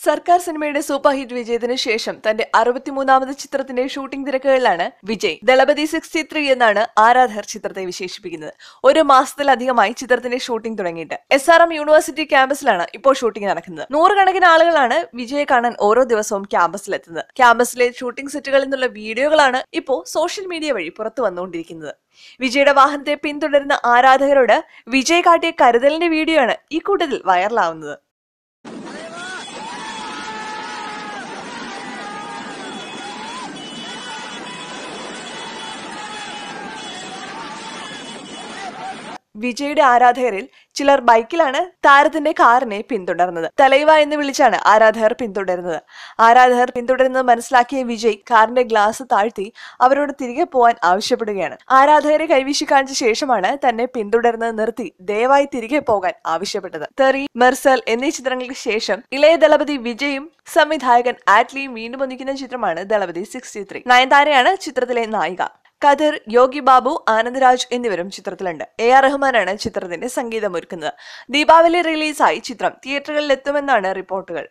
സർക്കാർ സിനിമയുടെ super hit വിജയത്തിന് ശേഷം തന്റെ 63ാമത് ചിത്രത്തിന്റെ ഷൂട്ടിംഗ് തിരക്കുകളിലാണ് വിജയ്. ദളപതി 63 എന്നാണ് ആരാധകർ ചിത്രത്തെ വിശേഷിപ്പിക്കുന്നത്. ഒരു മാസത്തിലധികമായി ചിത്രത്തിന്റെ ഷൂട്ടിംഗ് തുടങ്ങിയിട്ട്. SRM യൂണിവേഴ്സിറ്റി ക്യാമ്പസിലാണ് ഇപ്പോൾ ഷൂട്ടിംഗ് നടക്കുന്നത്. നൂറുകണക്കിന് ആളുകളാണ് വിജയെ കാണാൻ ഓരോ ദിവസവും ക്യാമ്പസിലെത്തുന്നത്. ക്യാമ്പസിലെ ഷൂട്ടിംഗ് സെറ്റുകളിൽ നിന്നുള്ള വീഡിയോകളാണ് ഇപ്പോൾ സോഷ്യൽ മീഡിയ വഴി പുറത്തു വന്നുകൊണ്ടിരിക്കുന്നത്. വിജയുടെ വാഹനത്തെ പിന്തുടരുന്ന ആരാധകരോട് വിജയ് കാട്ടിയ കരുതലിന്റെ വീഡിയോ ആണ് ഈ കൂട്ടത്തിൽ വൈറലാവുന്നത്. വിജയുടെ ആരാധകരിൽ ചിലർ ബൈക്കിലാണ് താരത്തിന്റെ കാറിനെ പിന്തുടർന്നത്. തലൈവ എന്ന് വിളിച്ചാണ് ആരാധകർ പിന്തുടരുന്നത്. ആരാധകർ പിന്തുടരുന്നത് മനസ്സിലാക്കിയ വിജയ് കാറിന്റെ ഗ്ലാസ് താഴ്ത്തി അവരോട് തിരികെ പോവാൻ ആവശ്യപ്പെടുകയാണ്. ആരാധകരെ കൈവീശി കാണിച്ച ശേഷമാണ് തന്നെ പിന്തുടരുന്നത് നിർത്തി ദയവായി തിരികെ പോകാൻ ആവശ്യപ്പെട്ടത്. തെറി, മെർസൽ എന്നീ ചിത്രങ്ങൾക്ക് ശേഷം ഇളയ ദളപതി വിജയും സംവിധായകൻ ആറ്റ്ലിയും വീണ്ടും ഒന്നിക്കുന്ന ചിത്രമാണ് ദളപതി 63. നയൻതാരയാണ് ചിത്രത്തിലെ നായിക. കതിർ, യോഗി ബാബു, ആനന്ദ്രാജ് എന്നിവരും ചിത്രത്തിലുണ്ട്. AR റഹ്മാനാണ് ചിത്രത്തിന്റെ സംഗീതമൊരുക്കുന്നത്. ദീപാവലി റിലീസായി ചിത്രം തിയേറ്ററുകളിൽ എത്തുമെന്നാണ് റിപ്പോർട്ടുകൾ.